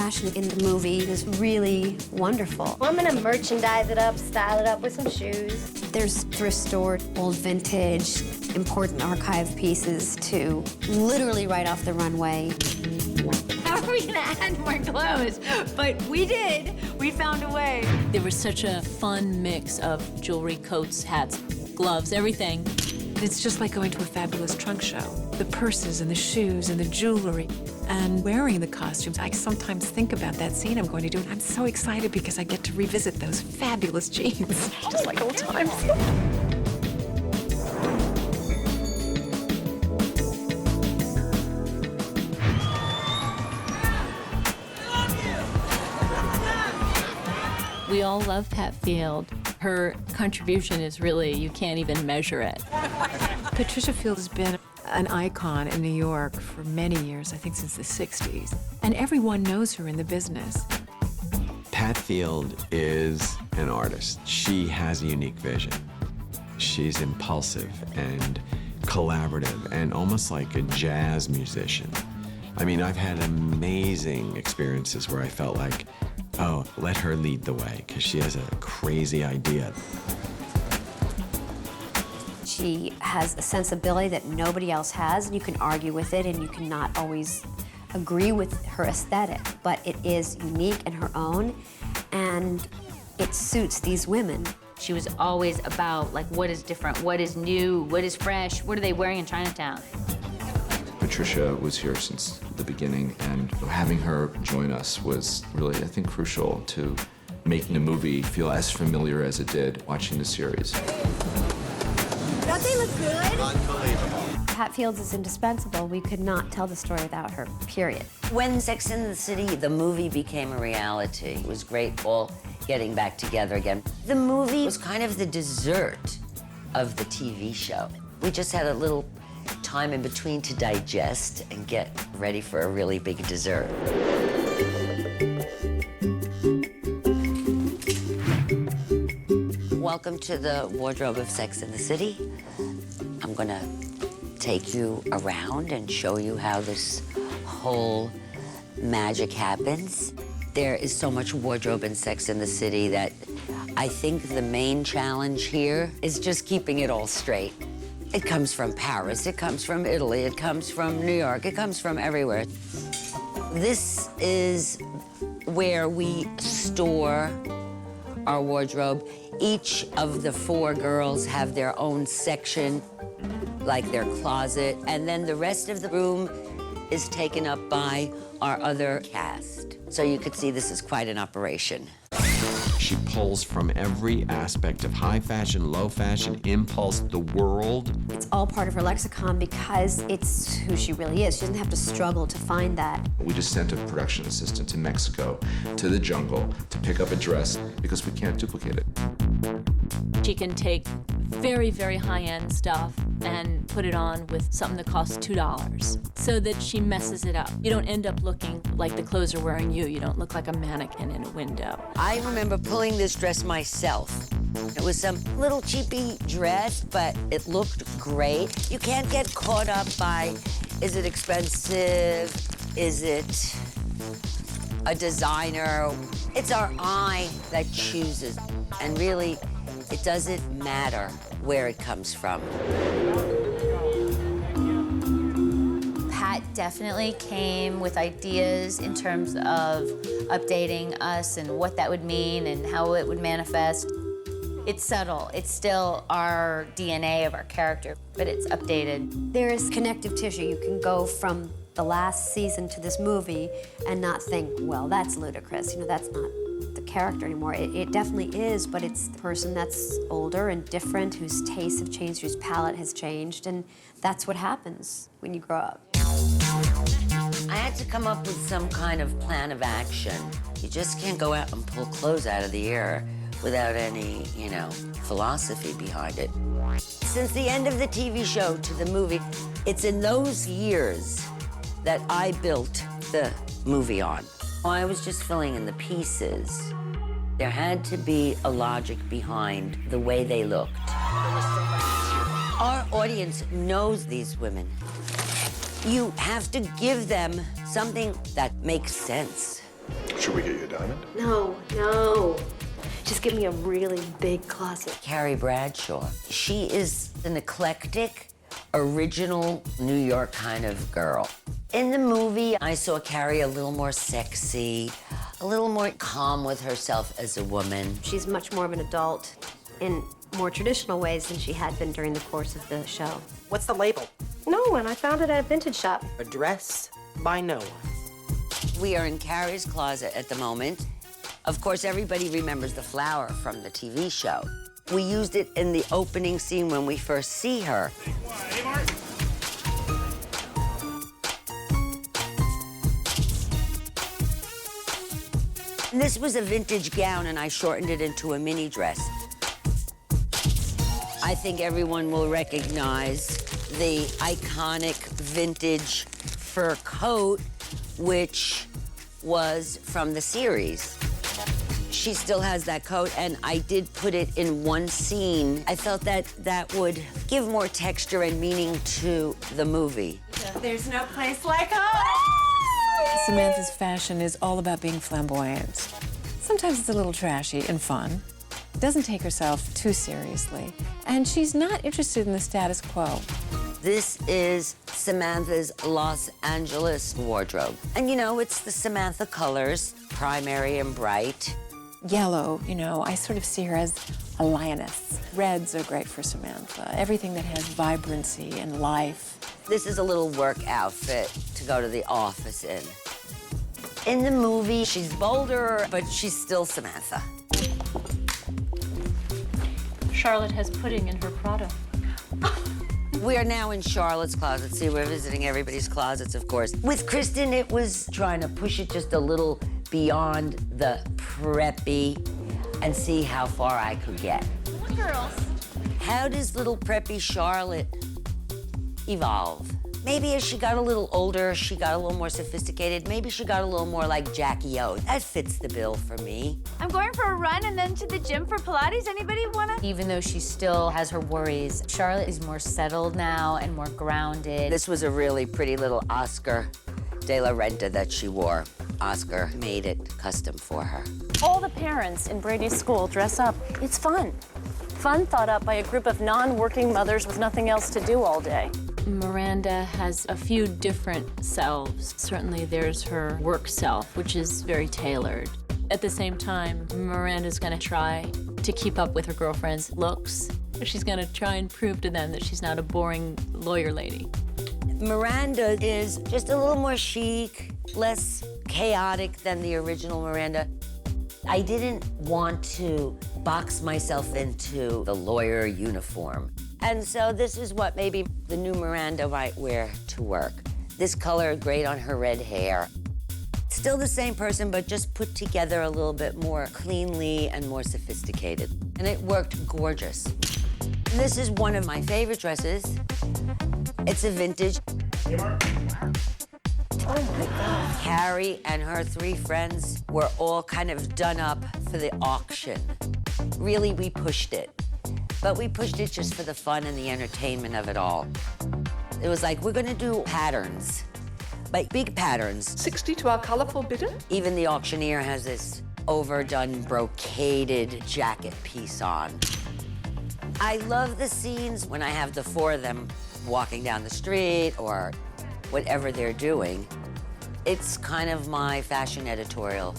fashion in the movie is really wonderful. Well, I'm gonna merchandise it up, style it up with some shoes. There's thrift store, old vintage, important archive pieces to literally right off the runway. How are we gonna add more clothes? But we did. We found a way. There was such a fun mix of jewelry, coats, hats, gloves, everything. It's just like going to a fabulous trunk show. The purses and the shoes and the jewelry and wearing the costumes. I sometimes think about that scene I'm going to do, and I'm so excited because I get to revisit those fabulous jeans, just like old times. We all love Pat Field. Her contribution is really, you can't even measure it. Patricia Field has been an icon in New York for many years, I think since the 60s. And everyone knows her in the business. Pat Field is an artist. She has a unique vision. She's impulsive and collaborative and almost like a jazz musician. I mean, I've had amazing experiences where I felt like, oh, let her lead the way, because she has a crazy idea. She has a sensibility that nobody else has, and you can argue with it, and you cannot always agree with her aesthetic, but it is unique and her own, and it suits these women. She was always about, like, what is different, what is new, what is fresh, what are they wearing in Chinatown? Patricia was here since the beginning, and having her join us was really, I think, crucial to making the movie feel as familiar as it did watching the series. Don't they look good? Unbelievable. Pat Fields is indispensable. We could not tell the story without her, period. When Sex and the City, the movie, became a reality, it was great all getting back together again. The movie was kind of the dessert of the TV show. We just had a little time in between to digest and get ready for a really big dessert. Welcome to the wardrobe of Sex and the City. I'm gonna take you around and show you how this whole magic happens. There is so much wardrobe in Sex and the City that I think the main challenge here is just keeping it all straight. It comes from Paris, it comes from Italy, it comes from New York, it comes from everywhere. This is where we store our wardrobe. Each of the 4 girls have their own section, like their closet, and then the rest of the room is taken up by our other cast. So you could see this is quite an operation. She pulls from every aspect of high fashion, low fashion, impulse, the world. It's all part of her lexicon because it's who she really is. She doesn't have to struggle to find that. We just sent a production assistant to Mexico, to the jungle, to pick up a dress because we can't duplicate it. She can take very, very high-end stuff and put it on with something that costs $2 so that she messes it up. You don't end up looking like the clothes are wearing you. You don't look like a mannequin in a window. I remember pulling this dress myself. It was some little cheapy dress, but it looked great. You can't get caught up by, is it expensive? Is it a designer? It's our eye that chooses. And really, it doesn't matter where it comes from. Pat definitely came with ideas in terms of updating us and what that would mean and how it would manifest. It's subtle. It's still our DNA of our character, but it's updated. There is connective tissue. You can go from the last season to this movie and not think, well, that's ludicrous. You know, that's not the character anymore. It definitely is, but it's the person that's older and different, whose tastes have changed, whose palate has changed, and that's what happens when you grow up. I had to come up with some kind of plan of action. You just can't go out and pull clothes out of the air without any, philosophy behind it. Since the end of the TV show to the movie, it's in those years that I built the movie on. I was just filling in the pieces. There had to be a logic behind the way they looked. Our audience knows these women. You have to give them something that makes sense. Should we get you a diamond? No, no. Just give me a really big closet. Carrie Bradshaw. She is an eclectic, original New York kind of girl. In the movie, I saw Carrie a little more sexy, a little more calm with herself as a woman. She's much more of an adult in more traditional ways than she had been during the course of the show. What's the label? No one. I found it at a vintage shop. A dress by no one. We are in Carrie's closet at the moment. Of course, everybody remembers the flower from the TV show. We used it in the opening scene when we first see her. This was a vintage gown, and I shortened it into a mini dress. I think everyone will recognize the iconic vintage fur coat, which was from the series. She still has that coat, and I did put it in one scene. I felt that that would give more texture and meaning to the movie. There's no place like home. Samantha's fashion is all about being flamboyant. Sometimes it's a little trashy and fun. Doesn't take herself too seriously, and she's not interested in the status quo. This is Samantha's Los Angeles wardrobe. And you know, it's the Samantha colors, primary and bright. Yellow, you know, I sort of see her as a lioness. Reds are great for Samantha. Everything that has vibrancy and life. This is a little work outfit to go to the office in. In the movie, she's bolder, but she's still Samantha. Charlotte has pudding in her Prada. We are now in Charlotte's closet. See, we're visiting everybody's closets, of course. With Kristen, it was trying to push it just a little beyond the preppy and see how far I could get. Girls. How does little preppy Charlotte evolve? Maybe as she got a little older, she got a little more sophisticated. Maybe she got a little more like Jackie O. That fits the bill for me. I'm going for a run and then to the gym for Pilates. Anybody wanna? Even though she still has her worries, Charlotte is more settled now and more grounded. This was a really pretty little Oscar de la Renta that she wore. Oscar made it custom for her. All the parents in Brady's school dress up. It's fun. Fun thought up by a group of non-working mothers with nothing else to do all day. Miranda has a few different selves. Certainly there's her work self, which is very tailored. At the same time, Miranda's gonna try to keep up with her girlfriend's looks. She's gonna try and prove to them that she's not a boring lawyer lady. Miranda is just a little more chic, less chaotic than the original Miranda. I didn't want to box myself into the lawyer uniform. And so this is what maybe the new Miranda might wear to work. This color, great on her red hair. Still the same person, but just put together a little bit more cleanly and more sophisticated. And it worked gorgeous. This is one of my favorite dresses. It's a vintage. Oh my God. Carrie and her three friends were all kind of done up for the auction. Really, we pushed it. But we pushed it just for the fun and the entertainment of it all. It was like, we're gonna do patterns, but big patterns. 60 to our colorful bidder. Even the auctioneer has this overdone brocaded jacket piece on. I love the scenes when I have the four of them walking down the street or whatever they're doing. It's kind of my fashion editorial.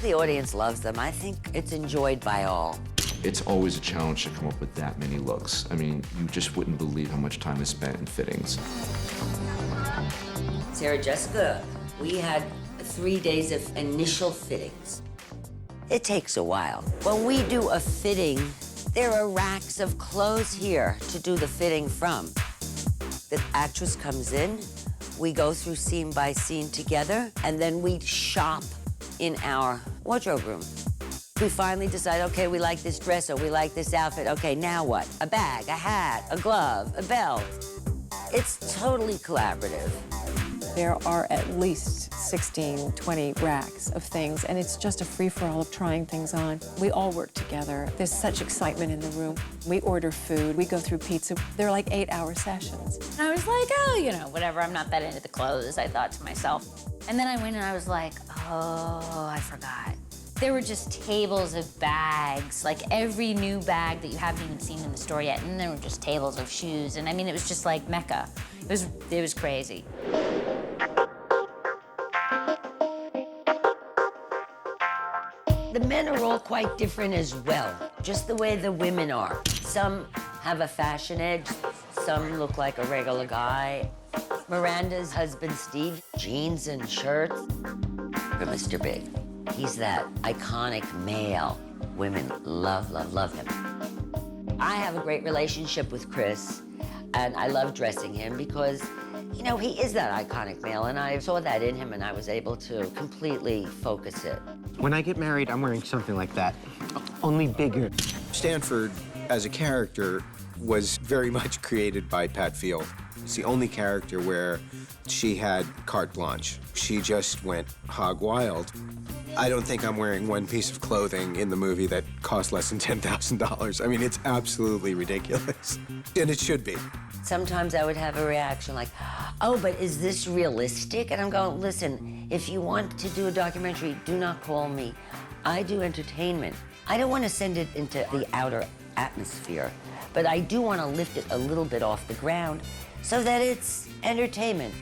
The audience loves them. I think it's enjoyed by all. It's always a challenge to come up with that many looks. I mean, you just wouldn't believe how much time is spent in fittings. Sarah Jessica, we had 3 days of initial fittings. It takes a while. When we do a fitting, there are racks of clothes here to do the fitting from. The actress comes in, we go through scene by scene together, and then we shop in our wardrobe room. We finally decide, okay, we like this dress or we like this outfit. Okay, now what? A bag, a hat, a glove, a belt. It's totally collaborative. There are at least 16, 20 racks of things, and it's just a free-for-all of trying things on. We all work together. There's such excitement in the room. We order food, we go through pizza. They're like 8-hour sessions. And I was like, oh, you know, whatever, I'm not that into the clothes, I thought to myself. And then I went and I was like, oh, I forgot. There were just tables of bags, like every new bag that you haven't even seen in the store yet, and there were just tables of shoes, and I mean, it was just like Mecca. It was crazy. The men are all quite different as well, just the way the women are. Some have a fashion edge, some look like a regular guy. Miranda's husband, Steve, jeans and shirts. But Mr. Big, he's that iconic male. Women love, love, love him. I have a great relationship with Chris, and I love dressing him because, you know, he is that iconic male, and I saw that in him, and I was able to completely focus it. When I get married, I'm wearing something like that, only bigger. Stanford, as a character, was very much created by Pat Field. It's the only character where she had carte blanche. She just went hog wild. I don't think I'm wearing one piece of clothing in the movie that cost less than $10,000. I mean, it's absolutely ridiculous. And it should be. Sometimes I would have a reaction like, oh, but is this realistic? And I'm going, listen, if you want to do a documentary, do not call me. I do entertainment. I don't want to send it into the outer atmosphere, but I do want to lift it a little bit off the ground so that it's entertainment.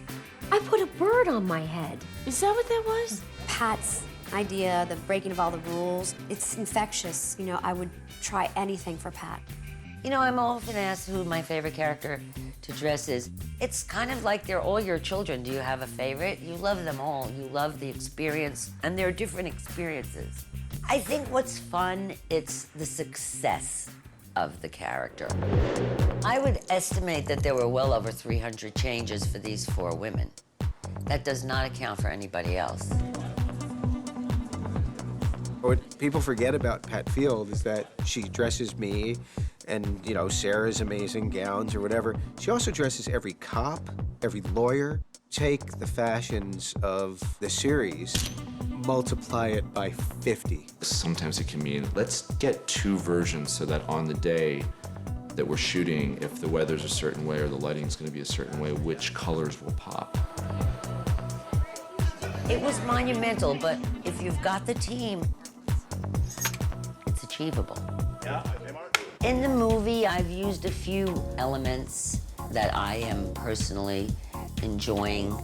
I put a bird on my head. Is that what that was? Pat's idea, the breaking of all the rules, it's infectious. You know, I would try anything for Pat. You know, I'm often asked who my favorite character to dress is. It's kind of like they're all your children. Do you have a favorite? You love them all. You love the experience, and they're different experiences. I think what's fun, it's the success of the character. I would estimate that there were well over 300 changes for these 4 women. That does not account for anybody else. What people forget about Pat Field is that she dresses me and, you know, Sarah's amazing gowns or whatever. She also dresses every cop, every lawyer. Take the fashions of the series, multiply it by 50. Sometimes it can mean, let's get 2 versions so that on the day that we're shooting, if the weather's a certain way or the lighting's gonna be a certain way, which colors will pop. It was monumental, but if you've got the team, it's achievable. In the movie, I've used a few elements that I am personally enjoying.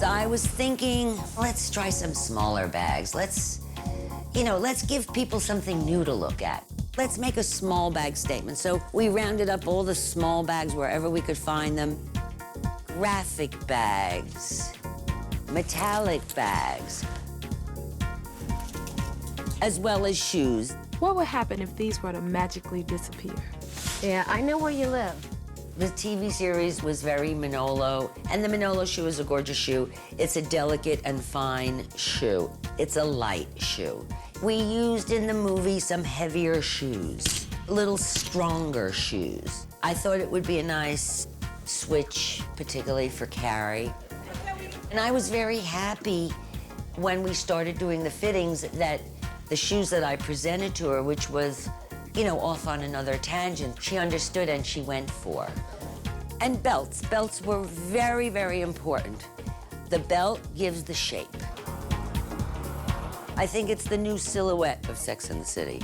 I was thinking, let's try some smaller bags. Let's give people something new to look at. Let's make a small bag statement. So we rounded up all the small bags wherever we could find them. Graphic bags, metallic bags, as well as shoes. What would happen if these were to magically disappear? Yeah, I know where you live. The TV series was very Manolo, and the Manolo shoe is a gorgeous shoe. It's a delicate and fine shoe. It's a light shoe. We used in the movie some heavier shoes, a little stronger shoes. I thought it would be a nice switch, particularly for Carrie. And I was very happy when we started doing the fittings that the shoes that I presented to her, which was, you know, off on another tangent, she understood and she went for. And belts. Belts were very, very important. The belt gives the shape. I think it's the new silhouette of Sex and the City,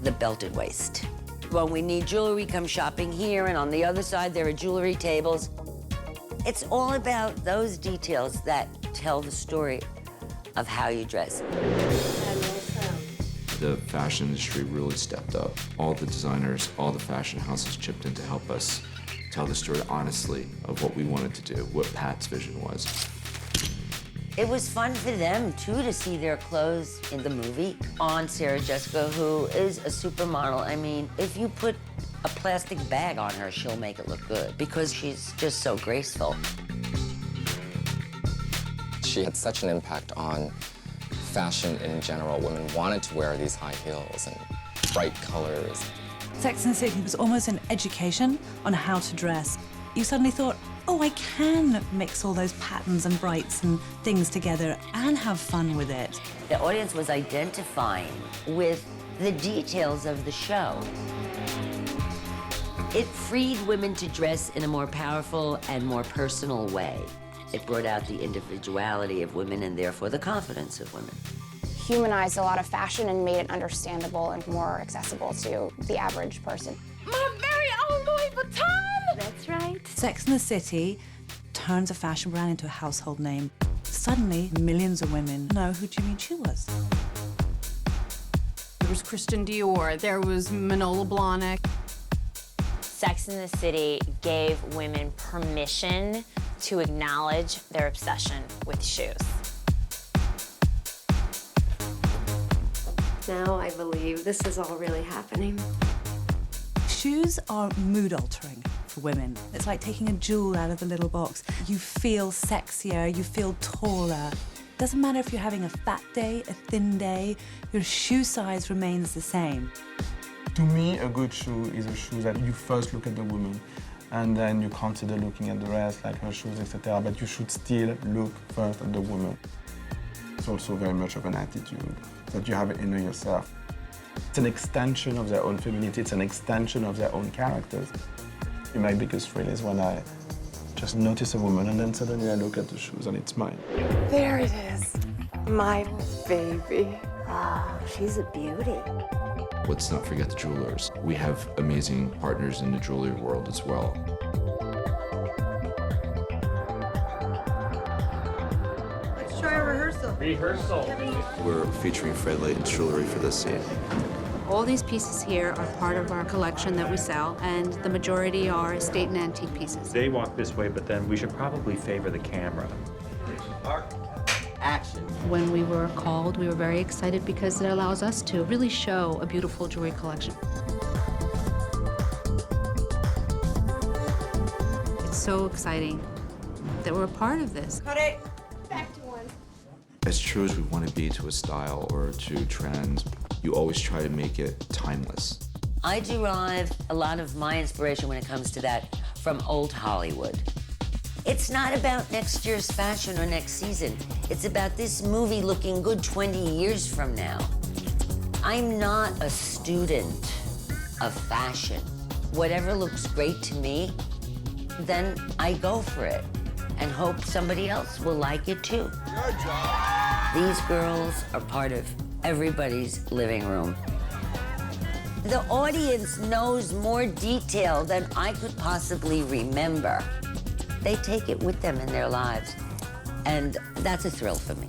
the belted waist. When we need jewelry, come shopping here, and on the other side, there are jewelry tables. It's all about those details that tell the story of how you dress. The fashion industry really stepped up. All the designers, all the fashion houses chipped in to help us tell the story honestly of what we wanted to do, what Pat's vision was. It was fun for them, too, to see their clothes in the movie on Sarah Jessica, who is a supermodel. I mean, if you put a plastic bag on her, she'll make it look good because she's just so graceful. She had such an impact on fashion in general. Women wanted to wear these high heels and bright colors. Sex and the City was almost an education on how to dress. You suddenly thought, oh, I can mix all those patterns and brights and things together and have fun with it. The audience was identifying with the details of the show. It freed women to dress in a more powerful and more personal way. It brought out the individuality of women and therefore the confidence of women. Humanized a lot of fashion and made it understandable and more accessible to the average person. My very own Louis Vuitton! That's right. Sex and the City turns a fashion brand into a household name. Suddenly, millions of women know who Jimmy Choo was. There was Christian Dior, there was Manolo Blahnik. Sex and the City gave women permission to acknowledge their obsession with shoes. Now I believe this is all really happening. Shoes are mood altering for women. It's like taking a jewel out of the little box. You feel sexier, you feel taller. Doesn't matter if you're having a fat day, a thin day, your shoe size remains the same. To me, a good shoe is a shoe that you first look at the woman and then you consider looking at the rest, like her shoes, etc. But you should still look first at the woman. It's also very much of an attitude that you have in yourself. It's an extension of their own femininity, it's an extension of their own characters. My biggest thrill is when I just notice a woman and then suddenly I look at the shoes and it's mine. There it is. My baby. Oh, she's a beauty. Let's not forget the jewelers. We have amazing partners in the jewelry world as well. Let's try a rehearsal. We're featuring Fred Leighton's jewelry for this scene. All these pieces here are part of our collection that we sell, and the majority are estate and antique pieces. They walk this way, but then we should probably favor the camera. Action. When we were called, we were very excited because it allows us to really show a beautiful jewelry collection. It's so exciting that we're a part of this. Cut it. Back to one. As true as we want to be to a style or to trends, you always try to make it timeless. I derive a lot of my inspiration when it comes to that from old Hollywood. It's not about next year's fashion or next season. It's about this movie looking good 20 years from now. I'm not a student of fashion. Whatever looks great to me, then I go for it and hope somebody else will like it too. Good job. These girls are part of everybody's living room. The audience knows more detail than I could possibly remember. They take it with them in their lives, and that's a thrill for me.